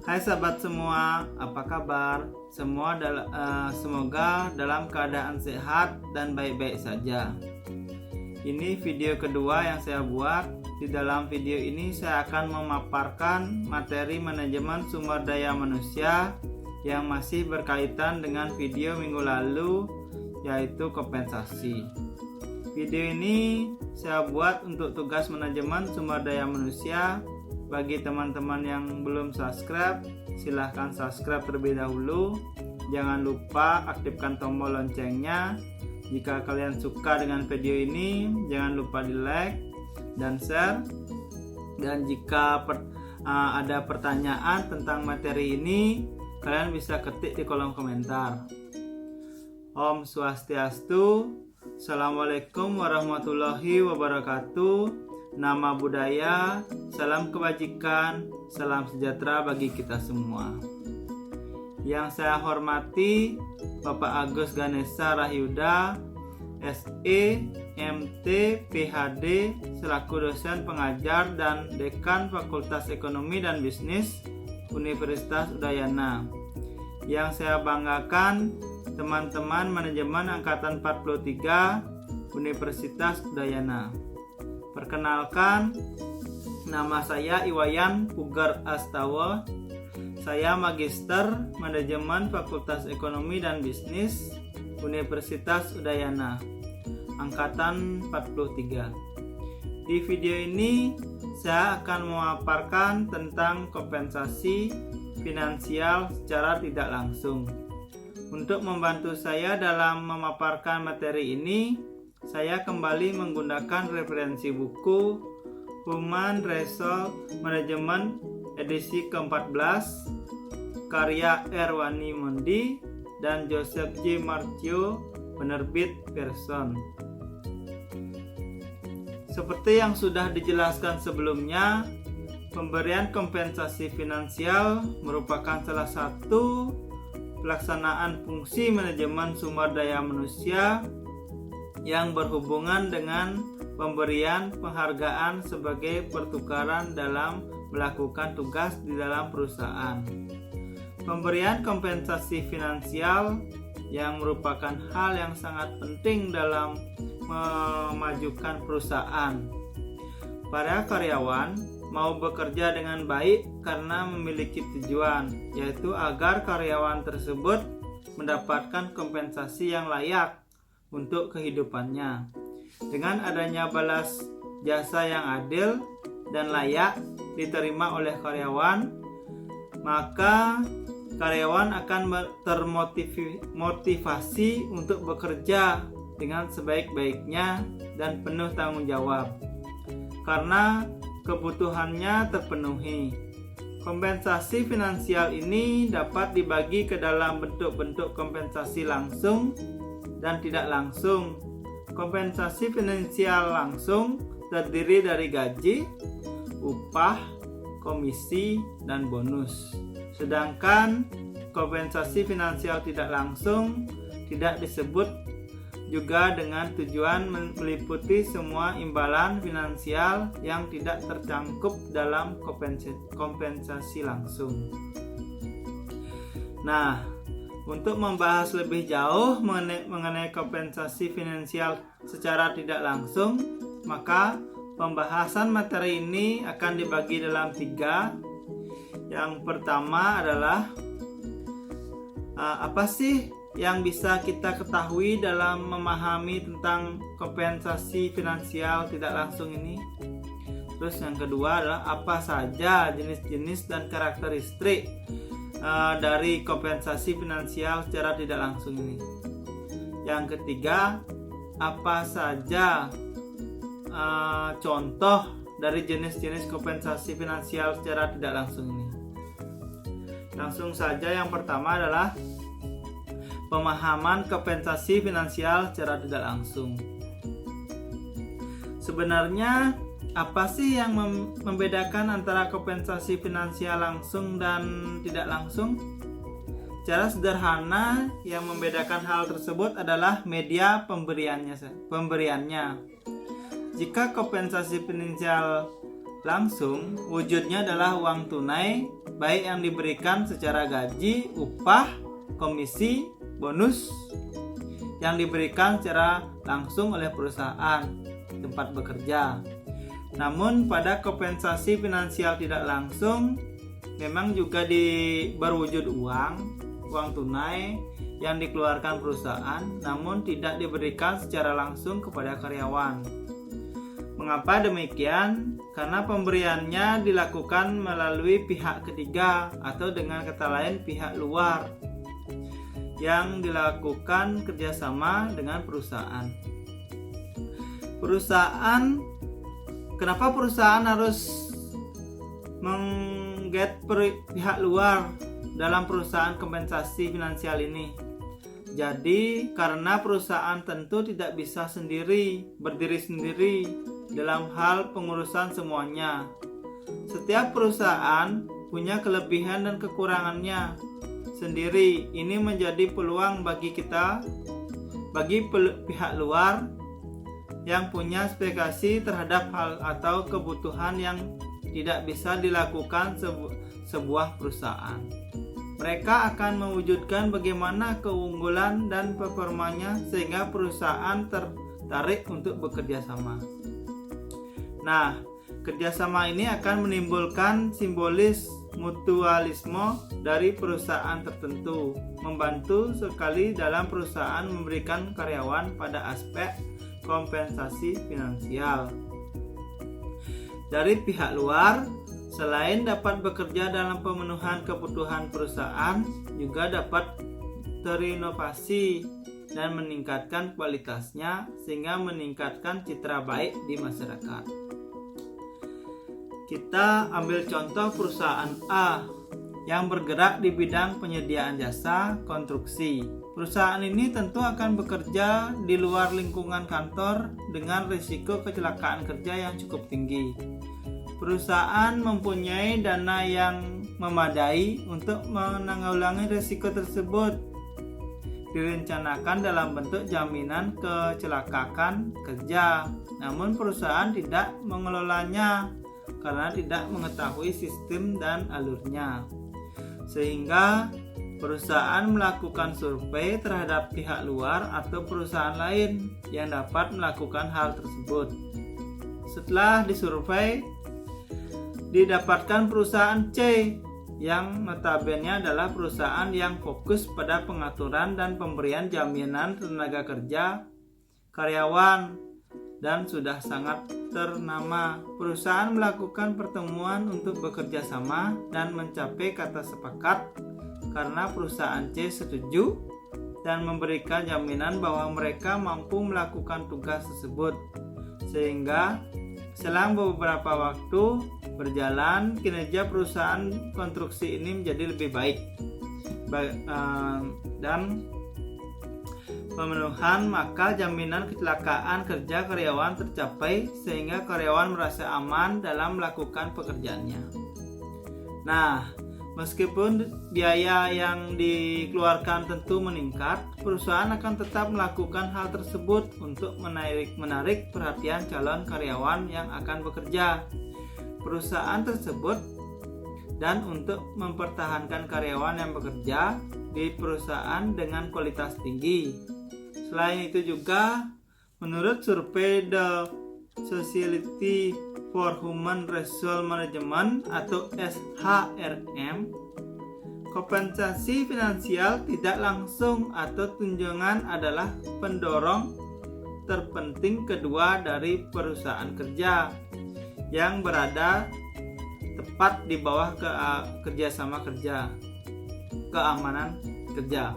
Hai sahabat semua, apa kabar? Semoga dalam keadaan sehat dan baik-baik saja. Ini video kedua yang saya buat. Di dalam video ini saya akan memaparkan materi manajemen sumber daya manusia yang masih berkaitan dengan video minggu lalu, yaitu kompensasi. Video ini saya buat untuk tugas manajemen sumber daya manusia. Bagi teman-teman yang belum subscribe, silahkan subscribe terlebih dahulu. Jangan lupa aktifkan tombol loncengnya. Jika kalian suka dengan video ini, jangan lupa di like dan share. Dan jika ada pertanyaan tentang materi ini, kalian bisa ketik di kolom komentar. Om Swastiastu. Assalamualaikum warahmatullahi wabarakatuh. Nama budaya, salam kebajikan, salam sejahtera bagi kita semua. Yang saya hormati Bapak Agus Ganesha Rahyuda, SE, MT, PhD, selaku dosen pengajar dan Dekan Fakultas Ekonomi dan Bisnis Universitas Udayana. Yang saya banggakan teman-teman manajemen Angkatan 43 Universitas Udayana. Perkenalkan, nama saya Iwayan Pugar Astawa. Saya Magister Manajemen Fakultas Ekonomi dan Bisnis Universitas Udayana, Angkatan 43. Di video ini saya akan memaparkan tentang kompensasi finansial secara tidak langsung. Untuk membantu saya dalam memaparkan materi ini, saya kembali menggunakan referensi buku Human Resource Management edisi ke-14 karya Erwani Mondi dan Joseph J. Marcio, penerbit Pearson. Seperti yang sudah dijelaskan sebelumnya, pemberian kompensasi finansial merupakan salah satu pelaksanaan fungsi manajemen sumber daya manusia yang berhubungan dengan pemberian penghargaan sebagai pertukaran dalam melakukan tugas di dalam perusahaan. Pemberian kompensasi finansial yang merupakan hal yang sangat penting dalam memajukan perusahaan. Para karyawan mau bekerja dengan baik karena memiliki tujuan, yaitu agar karyawan tersebut mendapatkan kompensasi yang layak untuk kehidupannya. Dengan adanya balas jasa yang adil dan layak diterima oleh karyawan, maka karyawan akan termotivasi untuk bekerja dengan sebaik-baiknya dan penuh tanggung jawab karena kebutuhannya terpenuhi. Kompensasi finansial ini dapat dibagi ke dalam bentuk-bentuk kompensasi langsung dan tidak langsung. Kompensasi finansial langsung terdiri dari gaji, upah, komisi, dan bonus. Sedangkan kompensasi finansial tidak langsung tidak disebut juga dengan tujuan meliputi semua imbalan finansial yang tidak tercangkup dalam kompensasi langsung. Nah, untuk membahas lebih jauh mengenai kompensasi finansial secara tidak langsung, maka pembahasan materi ini akan dibagi dalam 3. Yang pertama adalah apa sih yang bisa kita ketahui dalam memahami tentang kompensasi finansial tidak langsung ini. Terus yang kedua adalah apa saja jenis-jenis dan karakteristik dari kompensasi finansial secara tidak langsung ini. Yang ketiga, apa saja contoh dari jenis-jenis kompensasi finansial secara tidak langsung ini. Langsung saja, yang pertama adalah pemahaman kompensasi finansial secara tidak langsung. Sebenarnya apa sih yang membedakan antara kompensasi finansial langsung dan tidak langsung? Secara sederhana, yang membedakan hal tersebut adalah media pemberiannya. Jika kompensasi finansial langsung wujudnya adalah uang tunai, baik yang diberikan secara gaji, upah, komisi, bonus yang diberikan secara langsung oleh perusahaan tempat bekerja. Namun pada kompensasi finansial tidak langsung memang juga berwujud uang tunai yang dikeluarkan perusahaan, namun tidak diberikan secara langsung kepada karyawan. Mengapa demikian? Karena pemberiannya dilakukan melalui pihak ketiga atau dengan kata lain pihak luar yang dilakukan kerjasama dengan perusahaan. Kenapa perusahaan harus mengget pihak luar dalam perusahaan kompensasi finansial ini? Jadi karena perusahaan tentu tidak bisa berdiri sendiri dalam hal pengurusan semuanya. Setiap perusahaan punya kelebihan dan kekurangannya sendiri. Ini menjadi peluang bagi pihak luar yang punya spesifikasi terhadap hal atau kebutuhan yang tidak bisa dilakukan sebuah perusahaan. Mereka akan mewujudkan bagaimana keunggulan dan performanya sehingga perusahaan tertarik untuk bekerja sama. Nah, kerjasama ini akan menimbulkan simbolis mutualisme dari perusahaan tertentu, membantu sekali dalam perusahaan memberikan karyawan pada aspek kompensasi finansial. Dari pihak luar, selain dapat bekerja dalam pemenuhan kebutuhan perusahaan, juga dapat terinovasi dan meningkatkan kualitasnya sehingga meningkatkan citra baik di masyarakat. Kita ambil contoh perusahaan A yang bergerak di bidang penyediaan jasa konstruksi. Perusahaan ini tentu akan bekerja di luar lingkungan kantor dengan risiko kecelakaan kerja yang cukup tinggi. Perusahaan mempunyai dana yang memadai untuk menanggulangi risiko tersebut. Direncanakan dalam bentuk jaminan kecelakaan kerja, namun perusahaan tidak mengelolanya karena tidak mengetahui sistem dan alurnya. Sehingga perusahaan melakukan survei terhadap pihak luar atau perusahaan lain yang dapat melakukan hal tersebut. Setelah disurvei, didapatkan perusahaan C yang notabene adalah perusahaan yang fokus pada pengaturan dan pemberian jaminan tenaga kerja karyawan dan sudah sangat ternama. Perusahaan melakukan pertemuan untuk bekerja sama dan mencapai kata sepakat karena perusahaan C setuju dan memberikan jaminan bahwa mereka mampu melakukan tugas tersebut. Sehingga selang beberapa waktu berjalan, kinerja perusahaan konstruksi ini menjadi lebih baik dan pemenuhan maka jaminan kecelakaan kerja karyawan tercapai sehingga karyawan merasa aman dalam melakukan pekerjaannya. Nah, meskipun biaya yang dikeluarkan tentu meningkat, perusahaan akan tetap melakukan hal tersebut untuk menarik perhatian calon karyawan yang akan bekerja perusahaan tersebut dan untuk mempertahankan karyawan yang bekerja di perusahaan dengan kualitas tinggi. Selain itu juga, menurut survei The Society for Human Resource Management atau SHRM, kompensasi finansial tidak langsung atau tunjangan adalah pendorong terpenting kedua dari perusahaan kerja yang berada tepat di bawah kerjasama kerja, keamanan kerja.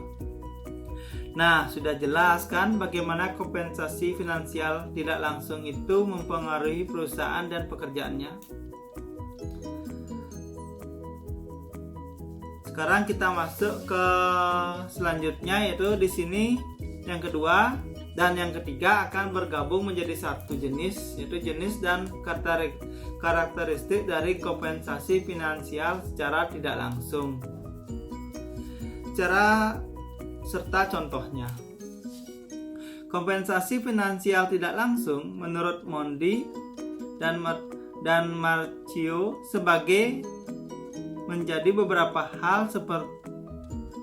Nah, sudah jelas kan bagaimana kompensasi finansial tidak langsung itu mempengaruhi perusahaan dan pekerjaannya. Sekarang kita masuk ke selanjutnya, yaitu di sini yang kedua dan yang ketiga akan bergabung menjadi satu jenis, yaitu jenis dan karakteristik dari kompensasi finansial secara tidak langsung. Serta contohnya. Kompensasi finansial tidak langsung menurut Mondi dan dan Marcio sebagai menjadi beberapa hal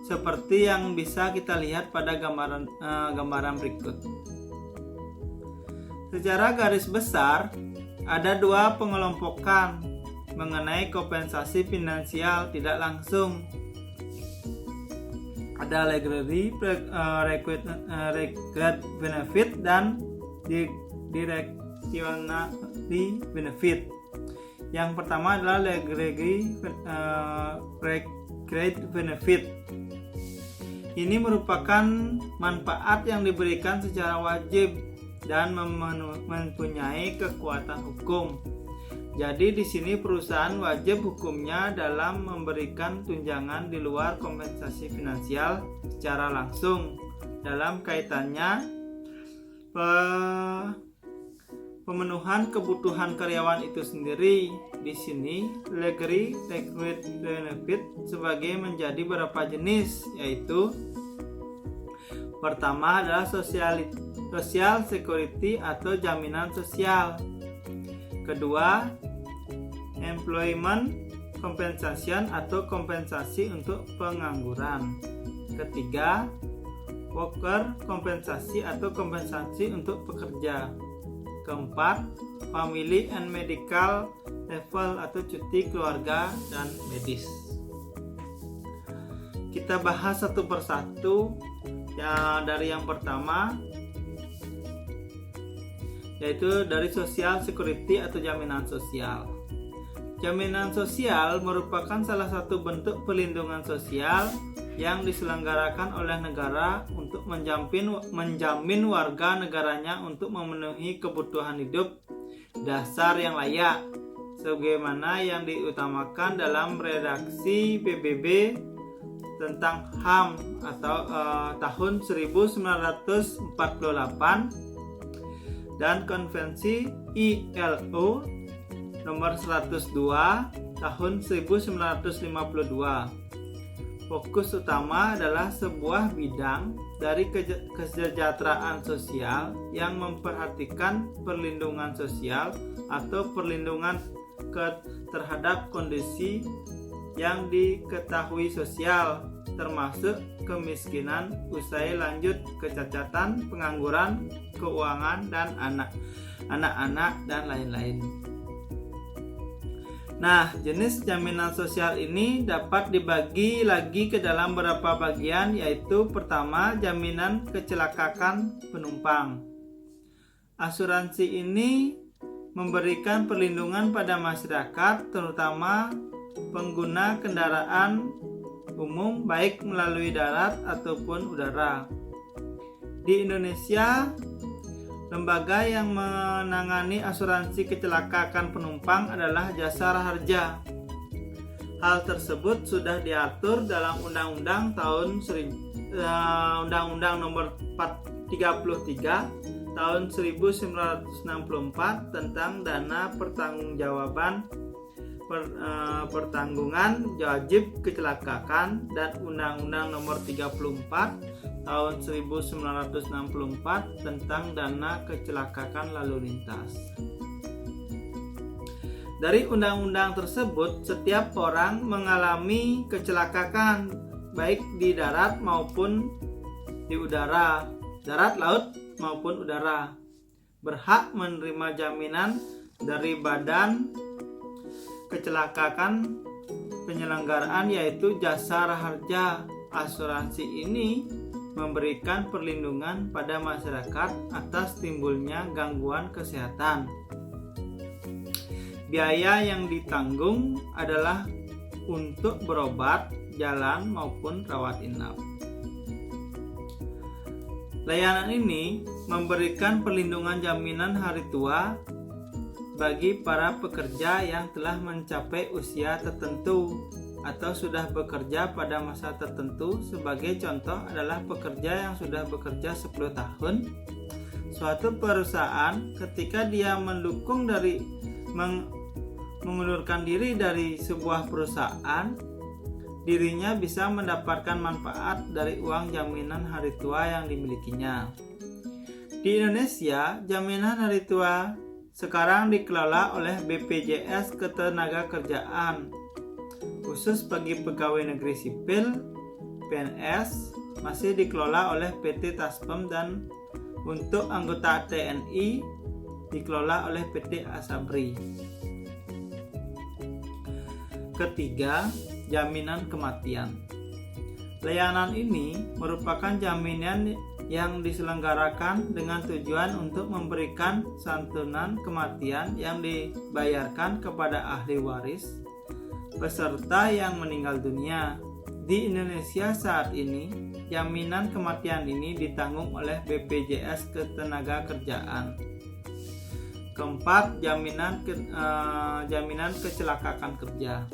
seperti yang bisa kita lihat pada gambaran berikut. Secara garis besar, ada dua pengelompokan mengenai kompensasi finansial tidak langsung. Ada legality required benefit dan directionally benefit. Yang pertama adalah legality required benefit. Ini merupakan manfaat yang diberikan secara wajib dan mempunyai kekuatan hukum. Jadi di sini perusahaan wajib hukumnya dalam memberikan tunjangan di luar kompensasi finansial secara langsung dalam kaitannya pemenuhan kebutuhan karyawan itu sendiri. Di sini legally required benefit sebagai menjadi beberapa jenis, yaitu pertama adalah social security atau jaminan sosial. Kedua, employment compensation atau kompensasi untuk pengangguran. Ketiga, worker kompensasi atau kompensasi untuk pekerja. Keempat, family and medical level atau cuti keluarga dan medis. Kita bahas satu persatu. Ya, dari yang pertama yaitu dari social security atau jaminan sosial. Jaminan sosial merupakan salah satu bentuk perlindungan sosial yang diselenggarakan oleh negara untuk menjamin warga negaranya untuk memenuhi kebutuhan hidup dasar yang layak, sebagaimana yang diutamakan dalam redaksi PBB tentang HAM atau tahun 1948 dan Konvensi ILO nomor 102 tahun 1952. Fokus utama adalah sebuah bidang dari kesejahteraan sosial yang memperhatikan perlindungan sosial atau perlindungan terhadap kondisi yang diketahui sosial, termasuk kemiskinan, usai lanjut, kecacatan, pengangguran, keuangan, dan anak-anak dan lain-lain. Nah, jenis jaminan sosial ini dapat dibagi lagi ke dalam beberapa bagian, yaitu pertama, jaminan kecelakaan penumpang. Asuransi ini memberikan perlindungan pada masyarakat, terutama pengguna kendaraan umum baik melalui darat ataupun udara. Di Indonesia, lembaga yang menangani asuransi kecelakaan penumpang adalah Jasara Harja. Hal tersebut sudah diatur dalam Undang-Undang Nomor 33 tahun 1964 tentang dana pertanggungjawaban pertanggungan wajib kecelakaan dan Undang-Undang Nomor 34 tahun 1964 tentang dana kecelakaan lalu lintas. Dari undang-undang tersebut, setiap orang mengalami kecelakaan baik di darat maupun di udara, darat, laut maupun udara, berhak menerima jaminan dari badan kecelakaan penyelenggaraan, yaitu Jasara Harja. Asuransi ini memberikan perlindungan pada masyarakat atas timbulnya gangguan kesehatan. Biaya yang ditanggung adalah untuk berobat, jalan maupun rawat inap. Layanan ini memberikan perlindungan jaminan hari tua bagi para pekerja yang telah mencapai usia tertentu atau sudah bekerja pada masa tertentu. Sebagai contoh adalah pekerja yang sudah bekerja 10 tahun. Suatu perusahaan ketika dia mengundurkan diri dari sebuah perusahaan, dirinya bisa mendapatkan manfaat dari uang jaminan hari tua yang dimilikinya. Di Indonesia, jaminan hari tua sekarang dikelola oleh BPJS Ketenagakerjaan. Khusus bagi pegawai negeri sipil PNS masih dikelola oleh PT Taspen, dan untuk anggota TNI dikelola oleh PT Asabri. Ketiga, jaminan kematian. Layanan ini merupakan jaminan yang diselenggarakan dengan tujuan untuk memberikan santunan kematian yang dibayarkan kepada ahli waris peserta yang meninggal dunia. Di Indonesia saat ini, jaminan kematian ini ditanggung oleh BPJS Ketenagakerjaan. Keempat, jaminan kecelakaan kerja.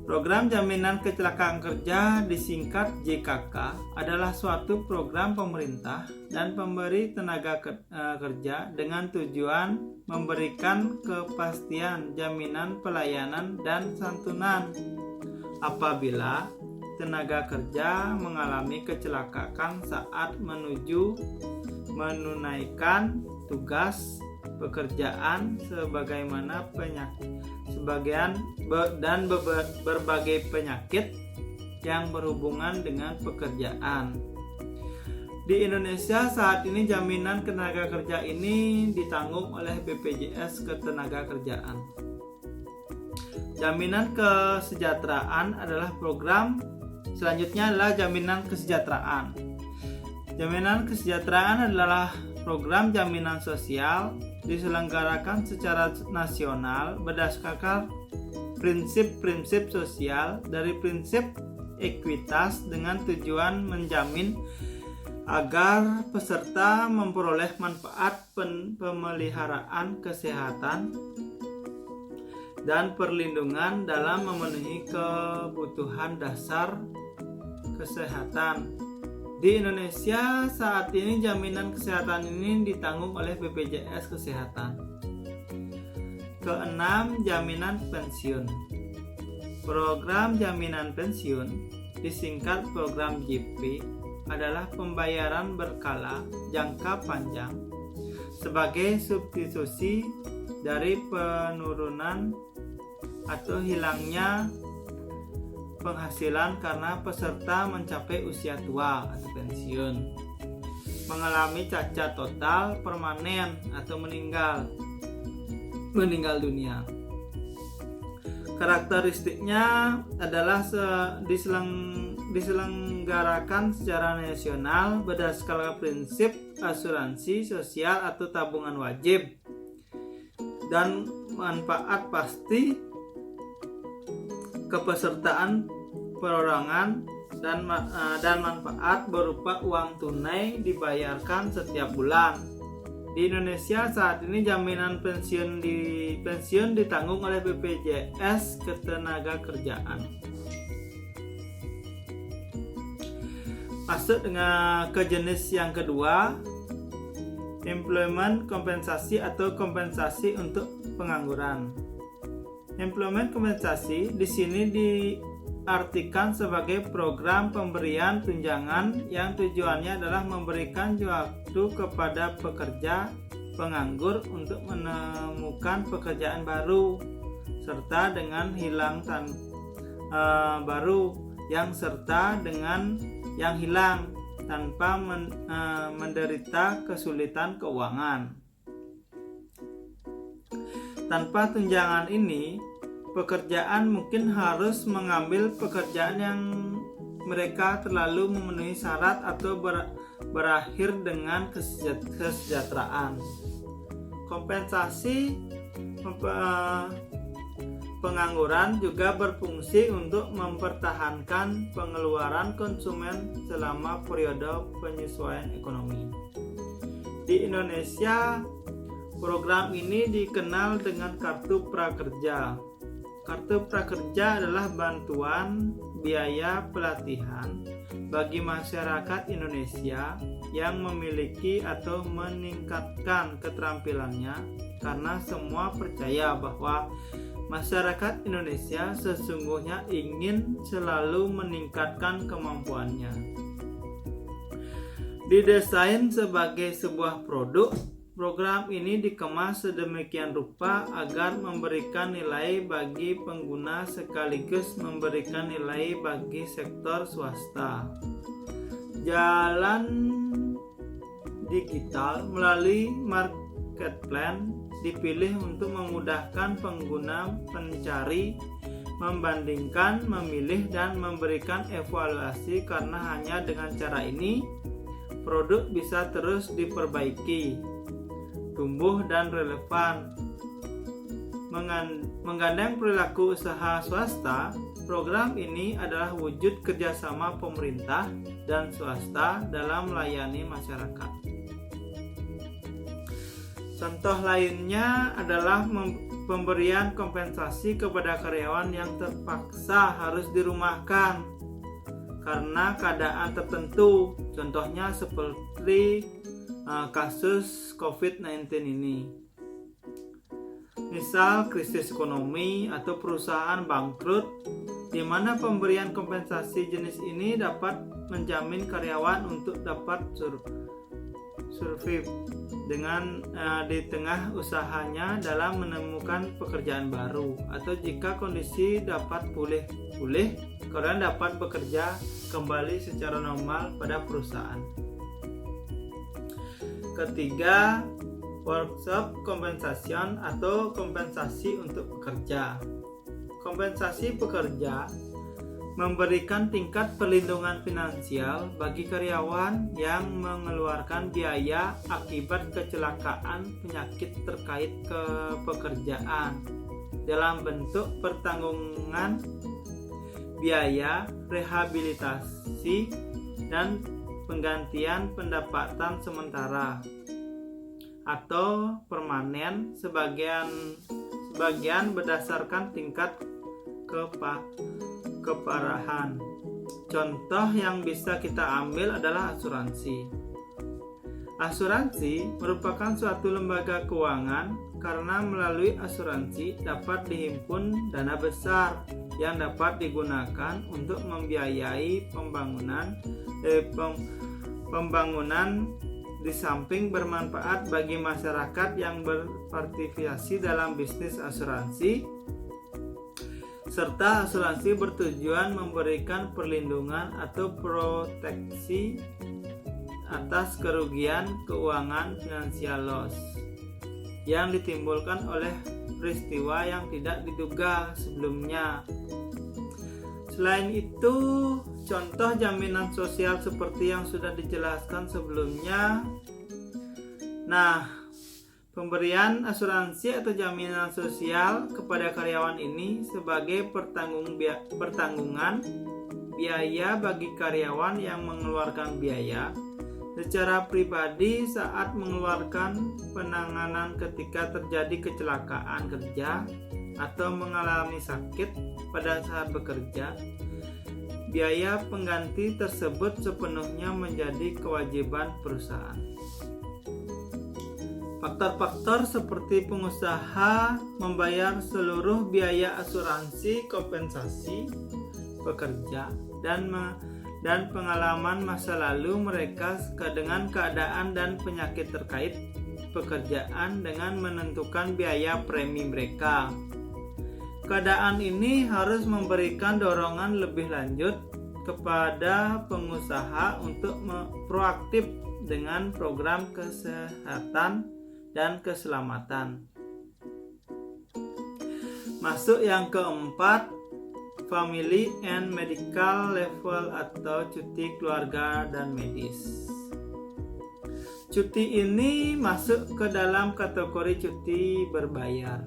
Program Jaminan Kecelakaan Kerja disingkat JKK adalah suatu program pemerintah dan pemberi tenaga kerja dengan tujuan memberikan kepastian jaminan pelayanan dan santunan apabila tenaga kerja mengalami kecelakaan saat menunaikan tugas pekerjaan sebagaimana berbagai penyakit yang berhubungan dengan pekerjaan. Di Indonesia saat ini jaminan tenaga kerja ini ditanggung oleh BPJS Ketenagakerjaan. Jaminan kesejahteraan adalah program selanjutnya adalah jaminan kesejahteraan. Jaminan kesejahteraan adalah program jaminan sosial diselenggarakan secara nasional berdasarkan prinsip-prinsip sosial dari prinsip ekuitas dengan tujuan menjamin agar peserta memperoleh manfaat pemeliharaan kesehatan dan perlindungan dalam memenuhi kebutuhan dasar kesehatan. Di Indonesia saat ini jaminan kesehatan ini ditanggung oleh BPJS Kesehatan. Keenam, jaminan pensiun. Program jaminan pensiun disingkat program JP adalah pembayaran berkala jangka panjang sebagai substitusi dari penurunan atau hilangnya penghasilan karena peserta mencapai usia tua atau pensiun, mengalami cacat total, permanen, atau meninggal dunia. Karakteristiknya adalah diselenggarakan secara nasional berdasarkan prinsip asuransi sosial atau tabungan wajib dan manfaat pasti kepesertaan perorangan dan manfaat berupa uang tunai dibayarkan setiap bulan. Di Indonesia saat ini jaminan pensiun ditanggung oleh BPJS Ketenagakerjaan. Masuk dengan ke jenis yang kedua, employment kompensasi atau kompensasi untuk pengangguran. Employment kompensasi di sini diartikan sebagai program pemberian tunjangan yang tujuannya adalah memberikan waktu kepada pekerja penganggur untuk menemukan pekerjaan baru serta dengan hilang tanpa menderita kesulitan keuangan. Tanpa tunjangan ini, pekerjaan mungkin harus mengambil pekerjaan yang mereka terlalu memenuhi syarat atau berakhir dengan kesejahteraan. Kompensasi pengangguran juga berfungsi untuk mempertahankan pengeluaran konsumen selama periode penyesuaian ekonomi. Di Indonesia, program ini dikenal dengan Kartu Prakerja. Kartu Prakerja adalah bantuan biaya pelatihan bagi masyarakat Indonesia yang memiliki atau meningkatkan keterampilannya, karena semua percaya bahwa masyarakat Indonesia sesungguhnya ingin selalu meningkatkan kemampuannya. Didesain sebagai sebuah produk program ini dikemas sedemikian rupa agar memberikan nilai bagi pengguna sekaligus memberikan nilai bagi sektor swasta. Jalan digital melalui market plan dipilih untuk memudahkan pengguna mencari, membandingkan, memilih, dan memberikan evaluasi, karena hanya dengan cara ini produk bisa terus diperbaiki, tumbuh dan relevan. Menggandeng perilaku usaha swasta, program ini adalah wujud kerjasama pemerintah dan swasta dalam melayani masyarakat. Contoh lainnya adalah pemberian kompensasi kepada karyawan yang terpaksa harus dirumahkan karena keadaan tertentu. Contohnya seperti kasus COVID-19 ini. Misal krisis ekonomi atau perusahaan bangkrut, di mana pemberian kompensasi jenis ini dapat menjamin karyawan untuk dapat survive dengan di tengah usahanya dalam menemukan pekerjaan baru, atau jika kondisi dapat pulih, karyawan dapat bekerja kembali secara normal pada perusahaan. Ketiga, workshop compensation atau kompensasi untuk pekerja. Kompensasi pekerja memberikan tingkat perlindungan finansial bagi karyawan yang mengeluarkan biaya akibat kecelakaan penyakit terkait pekerjaan dalam bentuk pertanggungan biaya rehabilitasi dan penggantian pendapatan sementara atau permanen, sebagian berdasarkan tingkat keparahan. Contoh yang bisa kita ambil adalah asuransi. Asuransi merupakan suatu lembaga keuangan karena melalui asuransi dapat dihimpun dana besar yang dapat digunakan untuk membiayai pembangunan di samping bermanfaat bagi masyarakat yang berpartisipasi dalam bisnis asuransi, serta asuransi bertujuan memberikan perlindungan atau proteksi atas kerugian keuangan finansial loss yang ditimbulkan oleh peristiwa yang tidak diduga sebelumnya. Selain itu, contoh jaminan sosial seperti yang sudah dijelaskan sebelumnya. Nah, pemberian asuransi atau jaminan sosial kepada karyawan ini sebagai pertanggungan biaya bagi karyawan yang mengeluarkan biaya secara pribadi saat mengeluarkan penanganan ketika terjadi kecelakaan kerja atau mengalami sakit pada saat bekerja. Biaya pengganti tersebut sepenuhnya menjadi kewajiban perusahaan. Faktor-faktor seperti pengusaha membayar seluruh biaya asuransi kompensasi pekerja dan pengalaman masa lalu mereka dengan keadaan dan penyakit terkait pekerjaan dengan menentukan biaya premi mereka. Keadaan ini harus memberikan dorongan lebih lanjut kepada pengusaha untuk proaktif dengan program kesehatan dan keselamatan. Masuk yang keempat, family and medical level atau cuti keluarga dan medis. Cuti ini masuk ke dalam kategori cuti berbayar,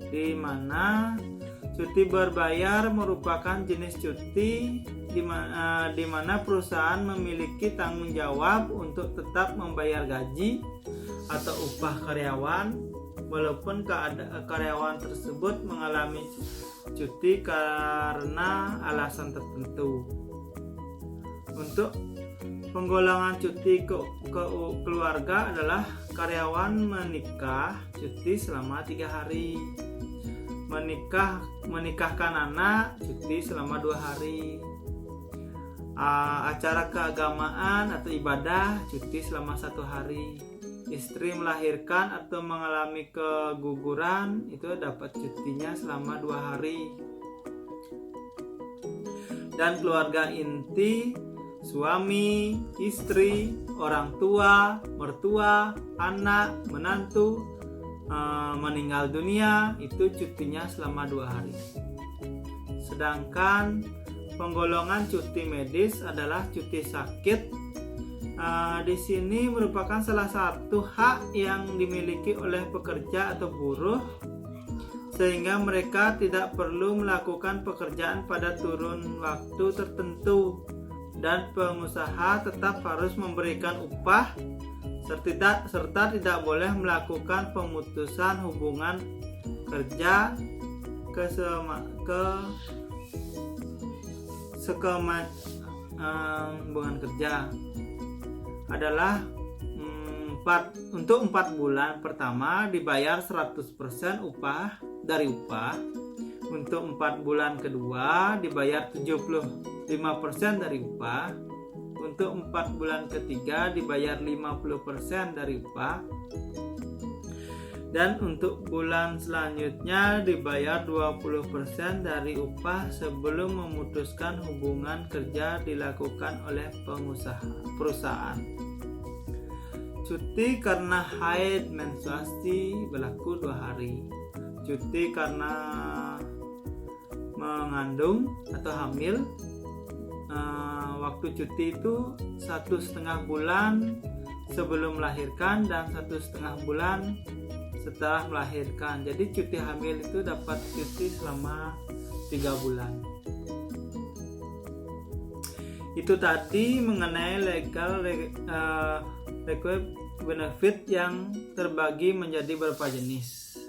di mana cuti berbayar merupakan jenis cuti di mana perusahaan memiliki tanggung jawab untuk tetap membayar gaji atau upah karyawan walaupun karyawan tersebut mengalami cuti karena alasan tertentu. Untuk penggolongan cuti keluarga adalah karyawan menikah cuti selama 3 hari, menikahkan anak cuti selama 2 hari, acara keagamaan atau ibadah, cuti selama 1 hari. Istri melahirkan atau mengalami keguguran, itu dapat cutinya selama 2 hari. Dan keluarga inti, suami, istri, orang tua, mertua, anak, menantu meninggal dunia, itu cutinya selama 2 hari. Sedangkan penggolongan cuti medis adalah cuti sakit. Di sini merupakan salah satu hak yang dimiliki oleh pekerja atau buruh, sehingga mereka tidak perlu melakukan pekerjaan pada kurun waktu tertentu, dan pengusaha tetap harus memberikan upah serta tidak boleh melakukan pemutusan hubungan kerja hubungan kerja adalah untuk 4 bulan pertama dibayar 100% upah dari upah. Untuk 4 bulan kedua dibayar 75% dari upah. Untuk 4 bulan ketiga dibayar 50% dari upah. Dan untuk bulan selanjutnya dibayar 20% dari upah sebelum memutuskan hubungan kerja dilakukan oleh perusahaan. Cuti karena haid menstruasi berlaku 2 hari. Cuti karena mengandung atau hamil, waktu cuti itu 1,5 bulan sebelum melahirkan dan 1,5 bulan setelah melahirkan. Jadi cuti hamil itu dapat cuti selama 3 bulan. Itu tadi mengenai legal required benefit yang terbagi menjadi beberapa jenis.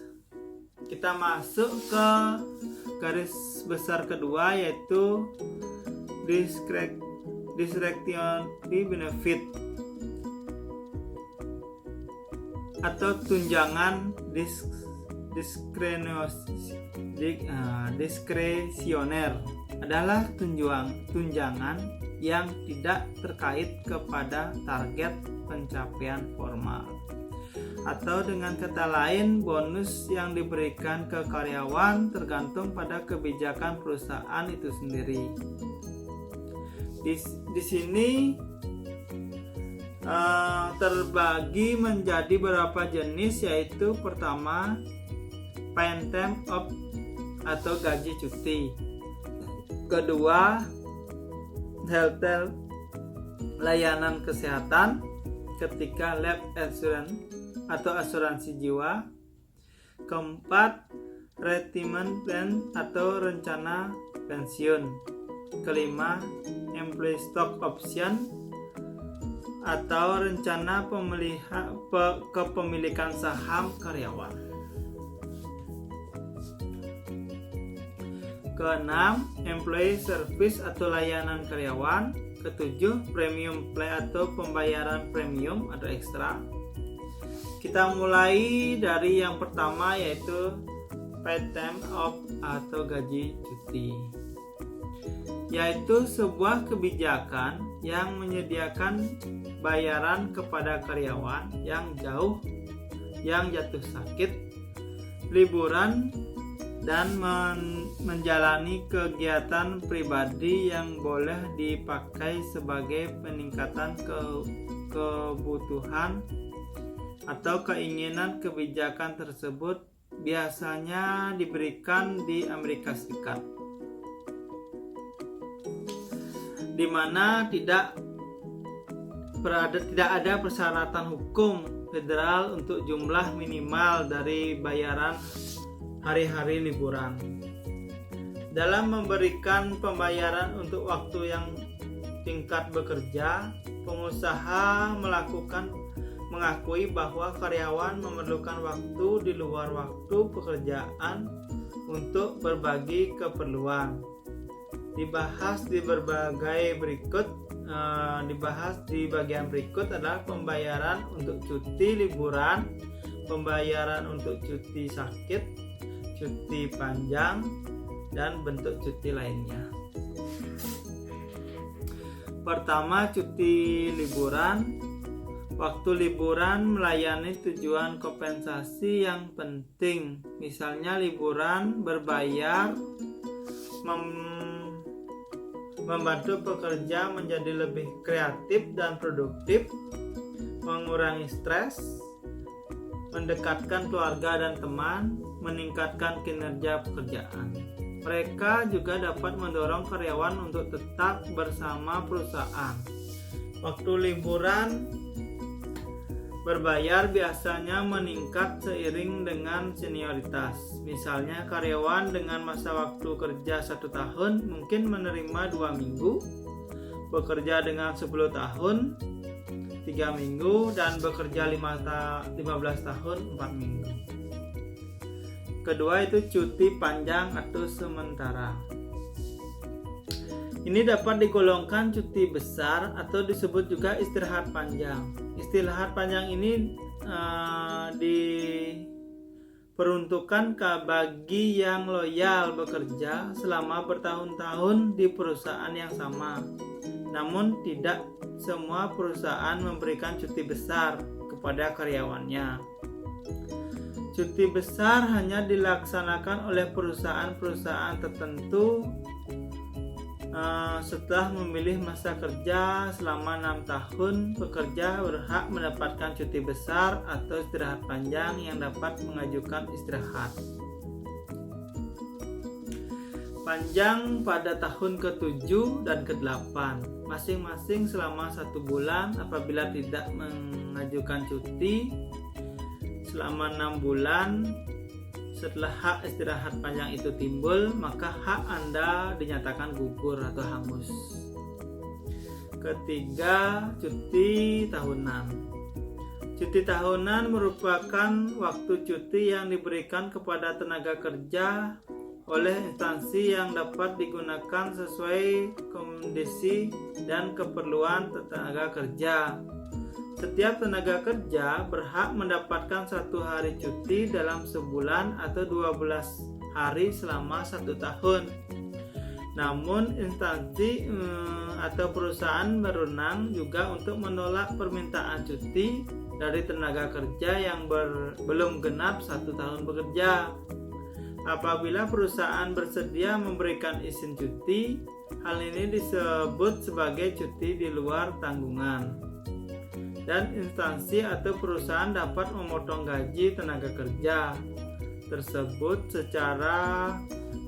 Kita masuk ke garis besar kedua, yaitu discretionary benefit atau tunjangan diskresioner. Adalah tunjangan yang tidak terkait kepada target pencapaian formal, atau dengan kata lain bonus yang diberikan ke karyawan tergantung pada kebijakan perusahaan itu sendiri. Di sini terbagi menjadi beberapa jenis, yaitu pertama paid time off atau gaji cuti. Kedua, health layanan kesehatan. Ketiga, life insurance atau asuransi jiwa. Keempat, retirement plan atau rencana pensiun. Kelima, employee stock option atau rencana kepemilikan saham karyawan. Keenam, employee service atau layanan karyawan. Ketujuh, premium pay atau pembayaran premium atau ekstra. Kita mulai dari yang pertama, yaitu paid time off atau gaji cuti, yaitu sebuah kebijakan yang menyediakan bayaran kepada karyawan yang jatuh sakit, liburan, dan menjalani kegiatan pribadi yang boleh dipakai sebagai peningkatan kebutuhan atau keinginan. Kebijakan tersebut biasanya diberikan di Amerika Serikat, di mana tidak ada persyaratan hukum federal untuk jumlah minimal dari bayaran hari-hari liburan. Dalam memberikan pembayaran untuk waktu yang tingkat bekerja, pengusaha mengakui bahwa karyawan memerlukan waktu di luar waktu pekerjaan untuk berbagi keperluan. Dibahas di bagian berikut adalah pembayaran untuk cuti liburan, pembayaran untuk cuti sakit, cuti panjang, dan bentuk cuti lainnya. Pertama, cuti liburan. Waktu liburan melayani tujuan kompensasi yang penting. Misalnya liburan berbayar membantu pekerja menjadi lebih kreatif dan produktif, mengurangi stres, mendekatkan keluarga dan teman, meningkatkan kinerja pekerjaan. Mereka juga dapat mendorong karyawan untuk tetap bersama perusahaan. Waktu liburan berbayar biasanya meningkat seiring dengan senioritas. Misalnya karyawan dengan masa waktu kerja 1 tahun mungkin menerima 2 minggu, bekerja dengan 10 tahun 3 minggu, dan bekerja 15 tahun 4 minggu. Kedua itu cuti panjang atau sementara. Ini dapat digolongkan cuti besar atau disebut juga istirahat panjang. Istirahat panjang ini diperuntukkan bagi yang loyal bekerja selama bertahun-tahun di perusahaan yang sama. Namun tidak semua perusahaan memberikan cuti besar kepada karyawannya. Cuti besar hanya dilaksanakan oleh perusahaan-perusahaan tertentu setelah memilih masa kerja selama 6 tahun. Pekerja berhak mendapatkan cuti besar atau istirahat panjang yang dapat mengajukan istirahat panjang pada tahun ke-7 dan ke-8 masing-masing selama 1 bulan. Apabila tidak mengajukan cuti selama 6 bulan setelah hak istirahat panjang itu timbul, maka hak Anda dinyatakan gugur atau hangus. Ketiga, cuti tahunan. Cuti tahunan merupakan waktu cuti yang diberikan kepada tenaga kerja oleh instansi yang dapat digunakan sesuai kondisi dan keperluan tenaga kerja. Setiap tenaga kerja berhak mendapatkan 1 hari cuti dalam sebulan atau 12 hari selama 1 tahun. Namun instansi atau perusahaan berwenang juga untuk menolak permintaan cuti dari tenaga kerja yang belum genap 1 tahun bekerja. Apabila perusahaan bersedia memberikan izin cuti, hal ini disebut sebagai cuti di luar tanggungan. Dan instansi atau perusahaan dapat memotong gaji tenaga kerja tersebut secara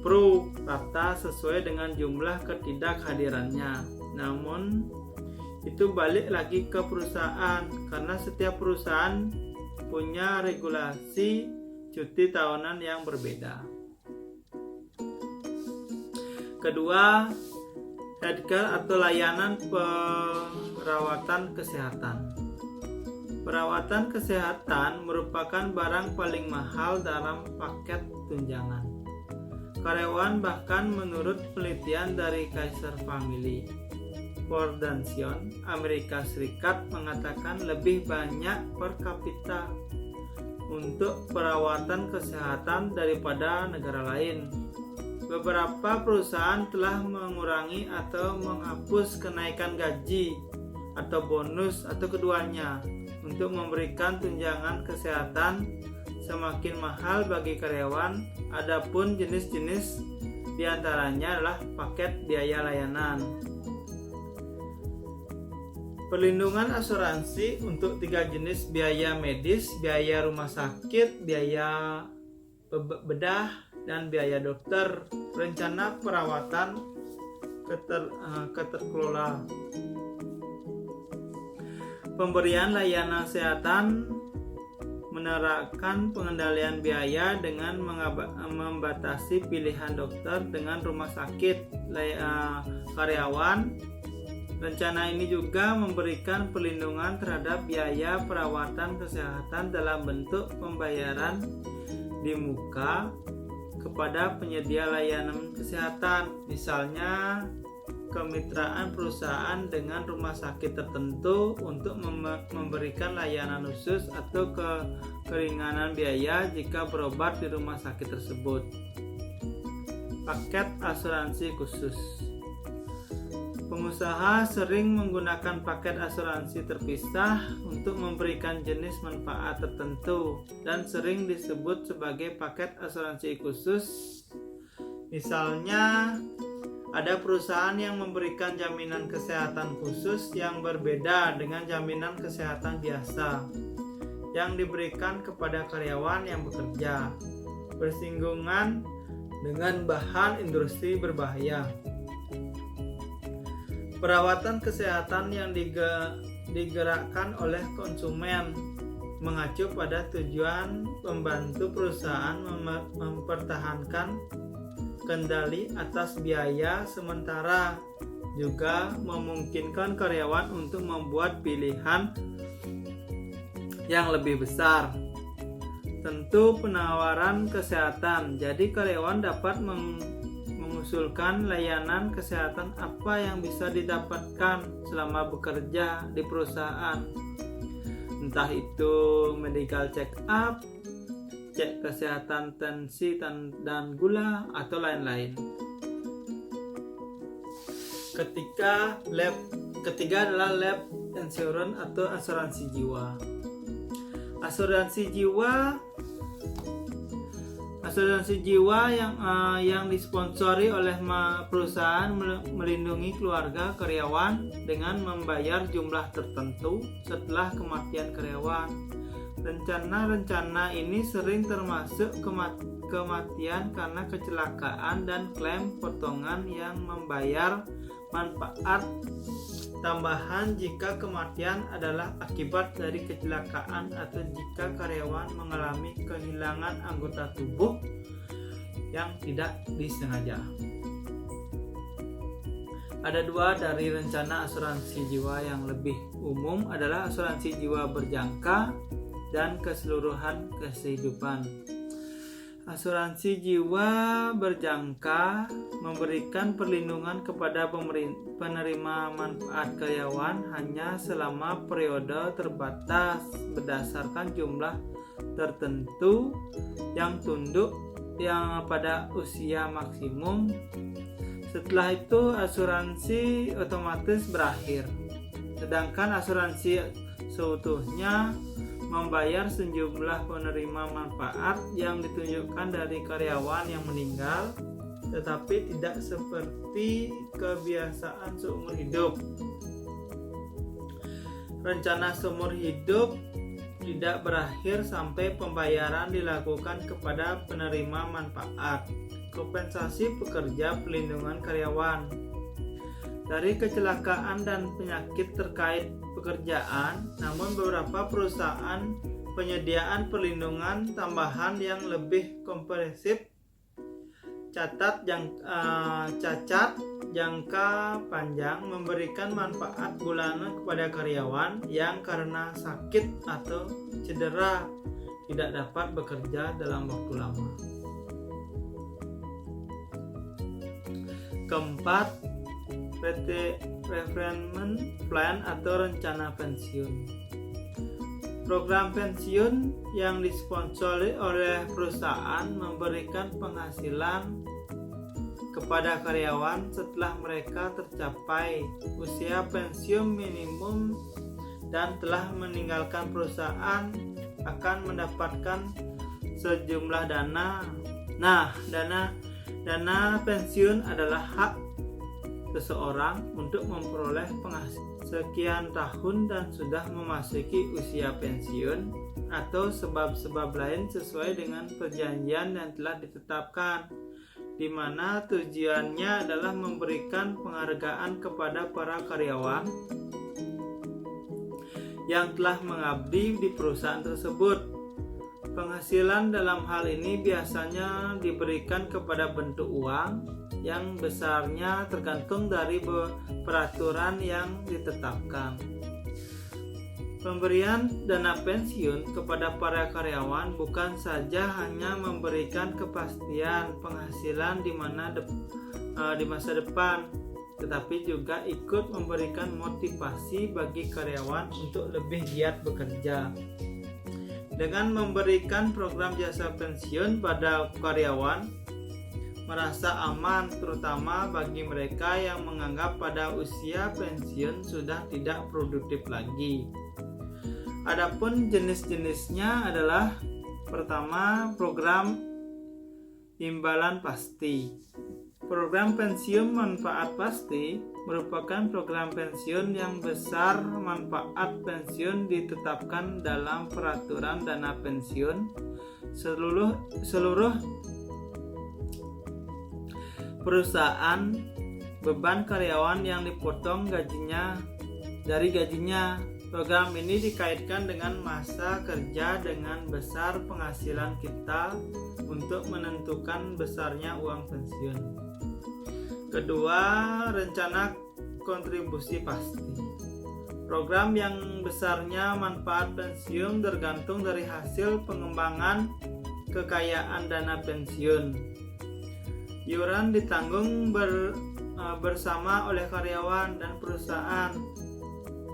pro rata sesuai dengan jumlah ketidakhadirannya. Namun itu balik lagi ke perusahaan, karena setiap perusahaan punya regulasi cuti tahunan yang berbeda. Kedua, healthcare atau layanan perawatan kesehatan. Perawatan kesehatan merupakan barang paling mahal dalam paket tunjangan. Karyawan bahkan menurut penelitian dari Kaiser Family Foundation Amerika Serikat mengatakan lebih banyak per kapita untuk perawatan kesehatan daripada negara lain. Beberapa perusahaan telah mengurangi atau menghapus kenaikan gaji atau bonus atau keduanya untuk memberikan tunjangan kesehatan semakin mahal bagi karyawan. Adapun jenis-jenis diantaranya adalah paket biaya layanan. Perlindungan asuransi untuk 3 jenis biaya medis, biaya rumah sakit, biaya bedah, dan biaya dokter. Rencana perawatan terkelola. Pemberian layanan kesehatan menerapkan pengendalian biaya dengan membatasi pilihan dokter dengan rumah sakit karyawan. Rencana ini juga memberikan perlindungan terhadap biaya perawatan kesehatan dalam bentuk pembayaran di muka kepada penyedia layanan kesehatan, misalnya kemitraan perusahaan dengan rumah sakit tertentu untuk memberikan layanan khusus atau keringanan biaya jika berobat di rumah sakit tersebut. Paket asuransi khusus. Pengusaha sering menggunakan paket asuransi terpisah untuk memberikan jenis manfaat tertentu dan sering disebut sebagai paket asuransi khusus. Misalnya, ada perusahaan yang memberikan jaminan kesehatan khusus yang berbeda dengan jaminan kesehatan biasa yang diberikan kepada karyawan yang bekerja bersinggungan dengan bahan industri berbahaya. Perawatan kesehatan yang digerakkan oleh konsumen mengacu pada tujuan membantu perusahaan mempertahankan kendali atas biaya sementara, juga memungkinkan karyawan untuk membuat pilihan yang lebih besar. Tentu penawaran kesehatan, jadi karyawan dapat mengusulkan layanan kesehatan apa yang bisa didapatkan selama bekerja di perusahaan, entah itu medical check up, cek kesehatan tensi dan gula, atau lain-lain. Ketiga adalah lab insurance atau asuransi jiwa. Asuransi jiwa yang disponsori oleh perusahaan melindungi keluarga karyawan dengan membayar jumlah tertentu setelah kematian karyawan. Rencana ini sering termasuk kematian karena kecelakaan dan klaim potongan yang membayar manfaat tambahan jika kematian adalah akibat dari kecelakaan atau jika karyawan mengalami kehilangan anggota tubuh yang tidak disengaja. Ada dua dari rencana asuransi jiwa yang lebih umum adalah asuransi jiwa berjangka dan keseluruhan kehidupan. Asuransi jiwa berjangka memberikan perlindungan kepada penerima manfaat karyawan hanya selama periode terbatas berdasarkan jumlah tertentu yang tunduk yang pada usia maksimum. Setelah itu asuransi otomatis berakhir. Sedangkan asuransi seutuhnya membayar sejumlah penerima manfaat yang ditunjukkan dari karyawan yang meninggal, tetapi tidak seperti kebiasaan seumur hidup. Rencana seumur hidup tidak berakhir sampai pembayaran dilakukan kepada penerima manfaat. Kompensasi pekerja pelindungan karyawan dari kecelakaan dan penyakit terkait pekerjaan, namun beberapa perusahaan penyediaan perlindungan tambahan yang lebih komprehensif cacat jangka panjang memberikan manfaat bulanan kepada karyawan yang karena sakit atau cedera tidak dapat bekerja dalam waktu lama. Keempat, retirement plan atau rencana pensiun. Program pensiun yang disponsori oleh perusahaan memberikan penghasilan kepada karyawan setelah mereka tercapai usia pensiun minimum dan telah meninggalkan perusahaan akan mendapatkan sejumlah dana. Dana pensiun adalah hak seseorang untuk memperoleh penghasilan sekian tahun dan sudah memasuki usia pensiun atau sebab-sebab lain sesuai dengan perjanjian yang telah ditetapkan, di mana tujuannya adalah memberikan penghargaan kepada para karyawan yang telah mengabdi di perusahaan tersebut. Penghasilan dalam hal ini biasanya diberikan kepada bentuk uang yang besarnya tergantung dari peraturan yang ditetapkan. Pemberian dana pensiun kepada para karyawan bukan saja hanya memberikan kepastian penghasilan di masa depan, tetapi juga ikut memberikan motivasi bagi karyawan untuk lebih giat bekerja. Dengan memberikan program jasa pensiun pada karyawan, merasa aman, terutama bagi mereka yang menganggap pada usia pensiun sudah tidak produktif lagi. Adapun jenis-jenisnya adalah pertama, program imbalan pasti. Program pensiun manfaat pasti merupakan program pensiun yang besar manfaat pensiun ditetapkan dalam peraturan dana pensiun seluruh perusahaan. Beban karyawan yang dipotong gajinya dari gajinya. Program ini dikaitkan dengan masa kerja dengan besar penghasilan kita untuk menentukan besarnya uang pensiun. Kedua, rencana kontribusi pasti. Program yang besarnya manfaat pensiun tergantung dari hasil pengembangan kekayaan dana pensiun. Iuran ditanggung bersama oleh karyawan dan perusahaan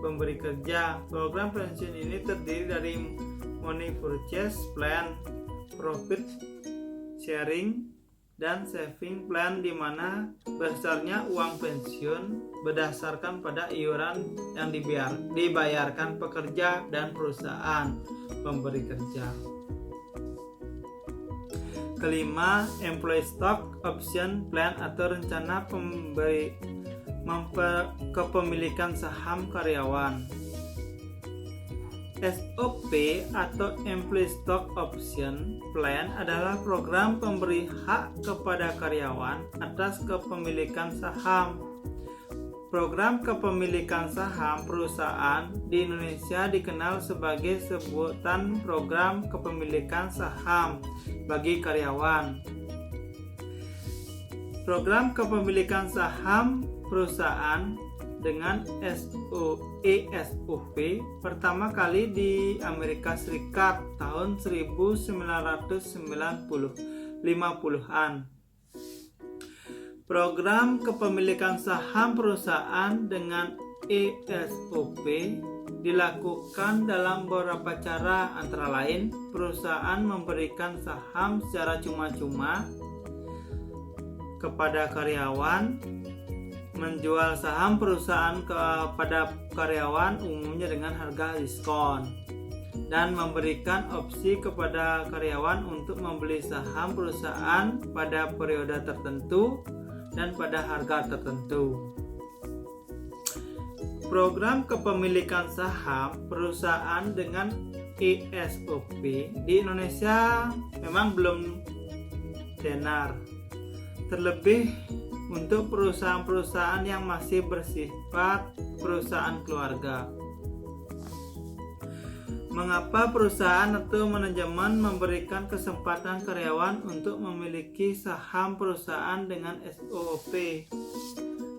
pemberi kerja. Program pensiun ini terdiri dari money purchase plan, profit sharing, dan saving plan, di mana besarnya uang pensiun berdasarkan pada iuran yang dibayarkan pekerja dan perusahaan pemberi kerja. Kelima, employee stock option plan atau rencana kepemilikan saham karyawan. SOP atau Employee Stock Option Plan adalah program pemberi hak kepada karyawan atas kepemilikan saham. Program kepemilikan saham perusahaan di Indonesia dikenal sebagai sebutan program kepemilikan saham bagi karyawan. Program kepemilikan saham perusahaan dengan ESOP pertama kali di Amerika Serikat tahun 1950-an. Program kepemilikan saham perusahaan dengan ESOP dilakukan dalam beberapa cara, antara lain perusahaan memberikan saham secara cuma-cuma kepada karyawan, menjual saham perusahaan kepada karyawan umumnya dengan harga diskon, dan memberikan opsi kepada karyawan untuk membeli saham perusahaan pada periode tertentu dan pada harga tertentu. Program kepemilikan saham perusahaan dengan ESOP di Indonesia memang belum tenar, terlebih untuk perusahaan-perusahaan yang masih bersifat perusahaan keluarga. Mengapa perusahaan atau manajemen memberikan kesempatan karyawan untuk memiliki saham perusahaan dengan ESOP?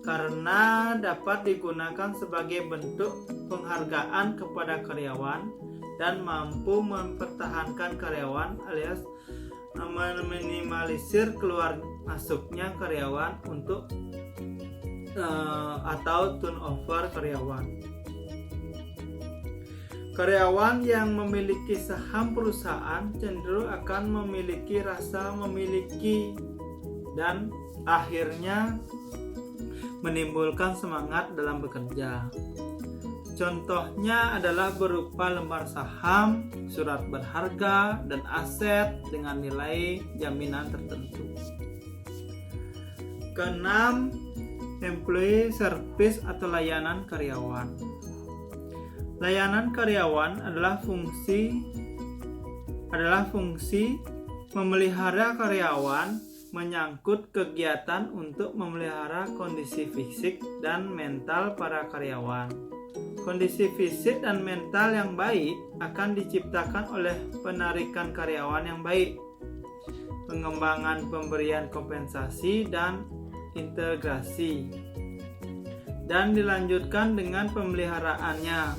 Karena dapat digunakan sebagai bentuk penghargaan kepada karyawan dan mampu mempertahankan karyawan, alias meminimalisir keluar masuknya karyawan untuk atau turnover karyawan. Karyawan yang memiliki saham perusahaan cenderung akan memiliki rasa memiliki dan akhirnya menimbulkan semangat dalam bekerja. Contohnya adalah berupa lembar saham, surat berharga, dan aset dengan nilai jaminan tertentu. Keenam, employee service atau layanan karyawan. Layanan karyawan adalah fungsi memelihara karyawan, menyangkut kegiatan untuk memelihara kondisi fisik dan mental para karyawan. Kondisi fisik dan mental yang baik akan diciptakan oleh penarikan karyawan yang baik, pengembangan pemberian kompensasi dan integrasi, dan dilanjutkan dengan pemeliharaannya.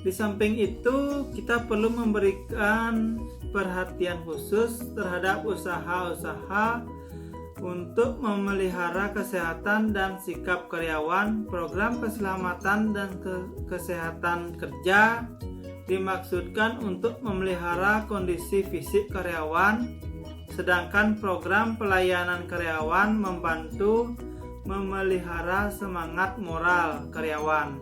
Di samping itu, kita perlu memberikan perhatian khusus terhadap usaha-usaha untuk memelihara kesehatan dan sikap karyawan. Program keselamatan dan kesehatan kerja dimaksudkan untuk memelihara kondisi fisik karyawan Sedangkan program pelayanan karyawan membantu memelihara semangat moral karyawan.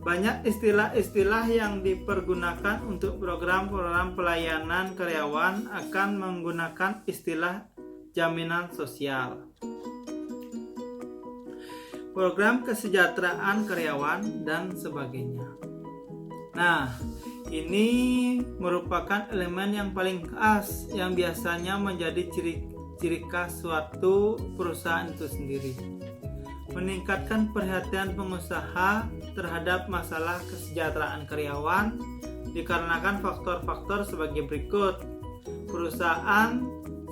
Banyak istilah-istilah yang dipergunakan untuk program-program pelayanan karyawan akan menggunakan istilah jaminan sosial, program kesejahteraan karyawan, dan sebagainya. Nah, ini merupakan elemen yang paling khas yang biasanya menjadi ciri khas suatu perusahaan itu sendiri. Meningkatkan perhatian pengusaha terhadap masalah kesejahteraan karyawan dikarenakan faktor-faktor sebagai berikut. Perusahaan,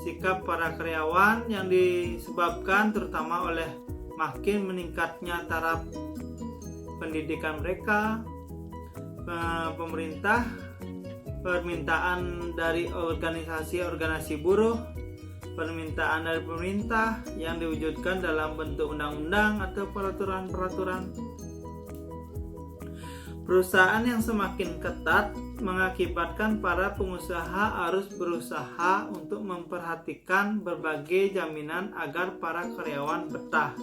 sikap para karyawan yang disebabkan terutama oleh makin meningkatnya taraf pendidikan mereka, pemerintah, permintaan dari organisasi buruh, permintaan dari pemerintah yang diwujudkan dalam bentuk undang-undang atau peraturan-peraturan. Perusahaan yang semakin ketat mengakibatkan para pengusaha harus berusaha untuk memperhatikan berbagai jaminan agar para karyawan betah.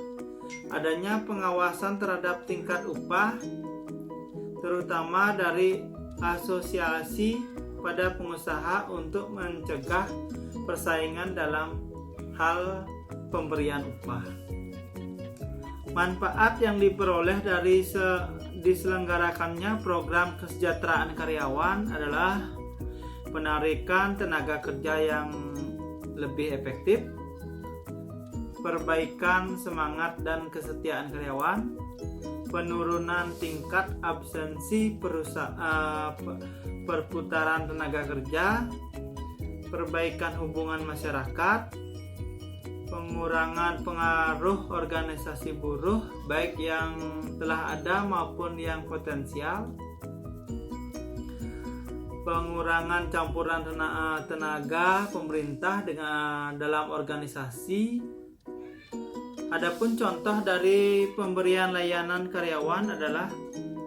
Adanya pengawasan terhadap tingkat upah, terutama dari asosiasi pada pengusaha untuk mencegah persaingan dalam hal pemberian upah. Manfaat yang diperoleh dari diselenggarakannya program kesejahteraan karyawan adalah penarikan tenaga kerja yang lebih efektif, perbaikan semangat dan kesetiaan karyawan, penurunan tingkat absensi perputaran tenaga kerja, perbaikan hubungan masyarakat, pengurangan pengaruh organisasi buruh baik yang telah ada maupun yang potensial, pengurangan campuran tenaga pemerintah dalam organisasi. Adapun contoh dari pemberian layanan karyawan adalah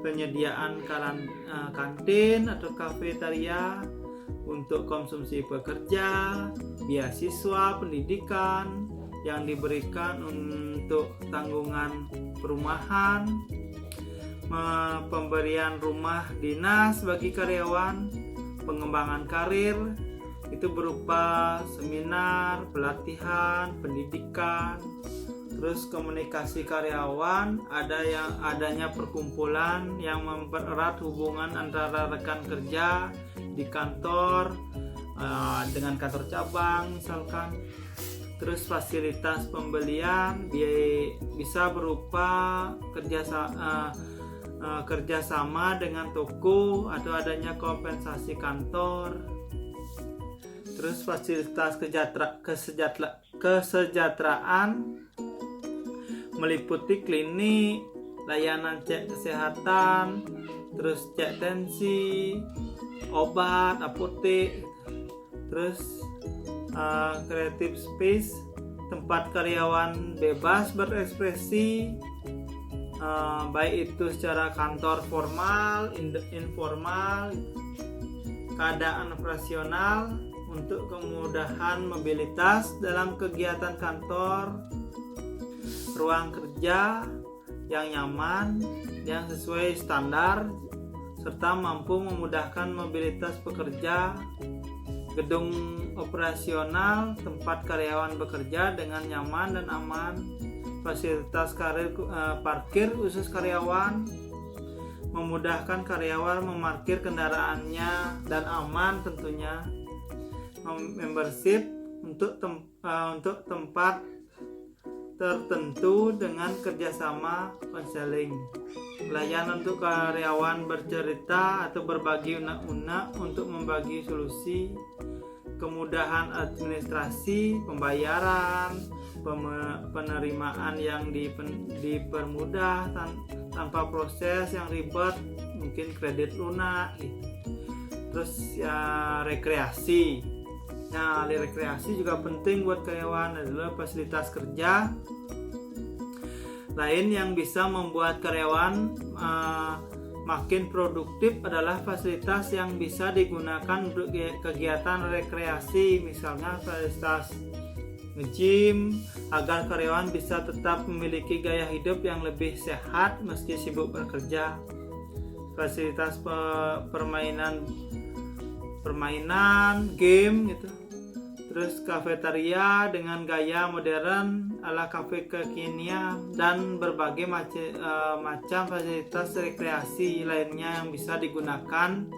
penyediaan kantin atau kafetaria untuk konsumsi pekerja, beasiswa pendidikan yang diberikan untuk tanggungan perumahan, pemberian rumah dinas bagi karyawan, pengembangan karir itu berupa seminar, pelatihan, pendidikan, terus komunikasi karyawan, adanya perkumpulan yang mempererat hubungan antara rekan kerja di kantor dengan kantor cabang misalkan. Terus fasilitas pembelian bisa berupa kerjasama dengan toko atau adanya kompensasi kantor. Terus fasilitas kesejahteraan meliputi klinik, layanan cek kesehatan, terus cek tensi, obat, apotek, terus creative space, tempat karyawan bebas berekspresi, baik itu secara kantor formal, informal, keadaan operasional untuk kemudahan mobilitas dalam kegiatan kantor, ruang kerja yang nyaman, yang sesuai standar, serta mampu memudahkan mobilitas pekerja, gedung operasional tempat karyawan bekerja dengan nyaman dan aman, fasilitas parkir khusus karyawan, memudahkan karyawan memarkir kendaraannya dan aman tentunya, membership untuk tempat tertentu dengan kerjasama konseling, pelayanan untuk karyawan bercerita atau berbagi unek-unek untuk membagi solusi, kemudahan administrasi, pembayaran, penerimaan yang dipermudah tanpa proses yang ribet, mungkin kredit lunak gitu. Terus ya rekreasi. Nah, rekreasi juga penting buat karyawan, adalah fasilitas kerja lain yang bisa membuat karyawan makin produktif adalah fasilitas yang bisa digunakan untuk kegiatan rekreasi, misalnya fasilitas nge-gym agar karyawan bisa tetap memiliki gaya hidup yang lebih sehat meski sibuk bekerja. Fasilitas permainan game gitu. Terus kafetaria dengan gaya modern ala kafe kekinian dan berbagai macam fasilitas rekreasi lainnya yang bisa digunakan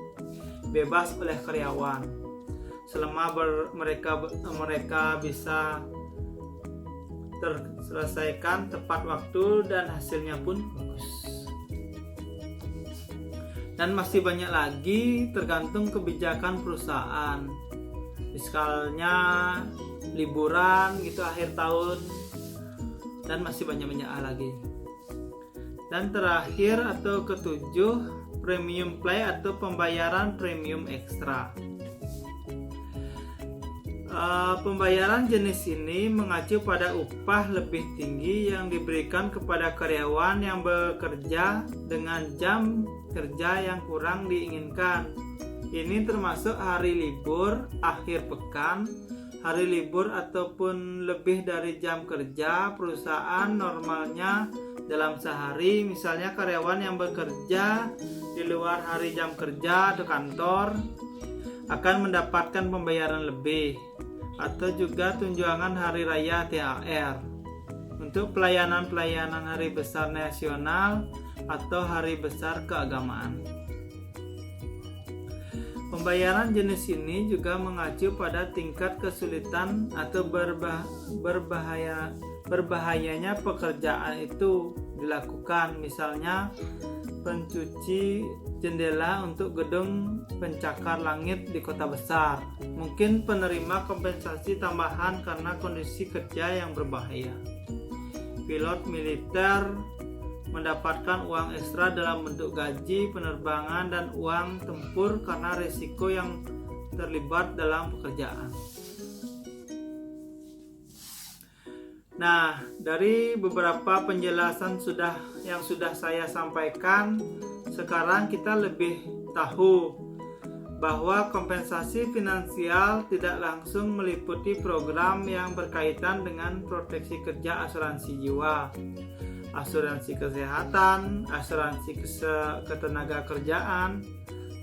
bebas oleh karyawan selama mereka bisa terselesaikan tepat waktu dan hasilnya pun bagus. Dan masih banyak lagi tergantung kebijakan perusahaan. Misalnya liburan gitu akhir tahun, dan masih banyak lagi. Dan terakhir atau ketujuh, premium play atau pembayaran premium ekstra. Pembayaran jenis ini mengacu pada upah lebih tinggi yang diberikan kepada karyawan yang bekerja dengan jam kerja yang kurang diinginkan. Ini termasuk hari libur, akhir pekan, hari libur ataupun lebih dari jam kerja perusahaan normalnya dalam sehari. Misalnya karyawan yang bekerja di luar hari jam kerja atau kantor akan mendapatkan pembayaran lebih, atau juga tunjangan hari raya THR untuk pelayanan hari besar nasional atau hari besar keagamaan. Pembayaran jenis ini juga mengacu pada tingkat kesulitan atau berbahayanya pekerjaan itu dilakukan. Misalnya pencuci jendela untuk gedung pencakar langit di kota besar mungkin penerima kompensasi tambahan karena kondisi kerja yang berbahaya. Pilot militer mendapatkan uang ekstra dalam bentuk gaji, penerbangan, dan uang tempur karena risiko yang terlibat dalam pekerjaan. Nah, dari beberapa penjelasan yang sudah saya sampaikan, sekarang kita lebih tahu bahwa kompensasi finansial tidak langsung meliputi program yang berkaitan dengan proteksi kerja, asuransi jiwa, asuransi kesehatan, asuransi ketenaga kerjaan,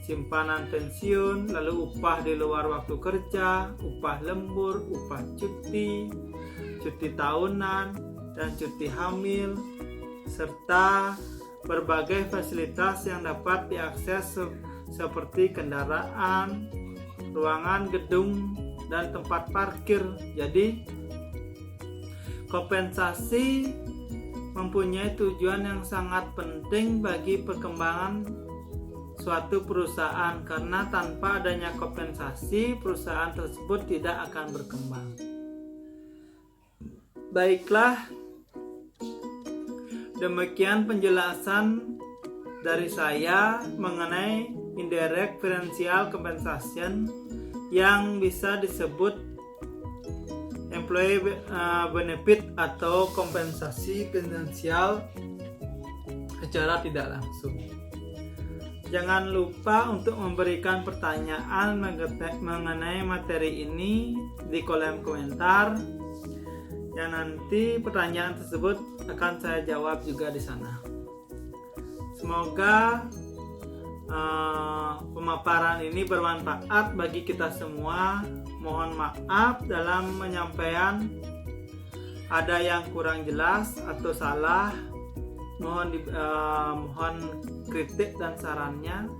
simpanan pensiun, lalu upah di luar waktu kerja, upah lembur, upah cuti tahunan, dan cuti hamil, serta berbagai fasilitas yang dapat diakses seperti kendaraan, ruangan gedung, dan tempat parkir. Jadi, kompensasi mempunyai tujuan yang sangat penting bagi perkembangan suatu perusahaan, karena tanpa adanya kompensasi perusahaan tersebut tidak akan berkembang. Baiklah, demikian penjelasan dari saya mengenai indirect financial compensation yang bisa disebut employee benefit atau kompensasi finansial secara tidak langsung. Jangan lupa untuk memberikan pertanyaan mengenai materi ini di kolom komentar, yang nanti pertanyaan tersebut akan saya jawab juga di sana. Semoga pemaparan ini bermanfaat bagi kita semua. Mohon maaf dalam menyampaikan ada yang kurang jelas atau salah. Mohon kritik dan sarannya.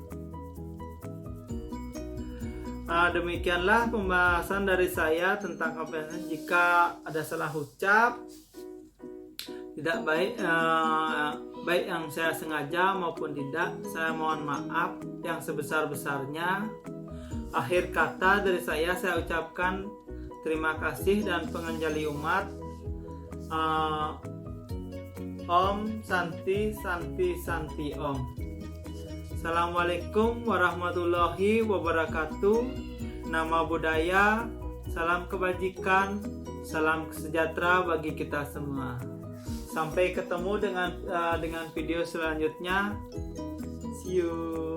Demikianlah pembahasan dari saya tentang kompensasi. Jika ada salah ucap, tidak baik yang saya sengaja maupun tidak, saya mohon maaf yang sebesar-besarnya. Akhir kata dari saya ucapkan terima kasih dan pengenjali umat. Om Santi Santi Santi Om. Assalamualaikum warahmatullahi wabarakatuh. Nama budaya, salam kebajikan, salam sejahtera bagi kita semua. Sampai ketemu dengan video selanjutnya. See you.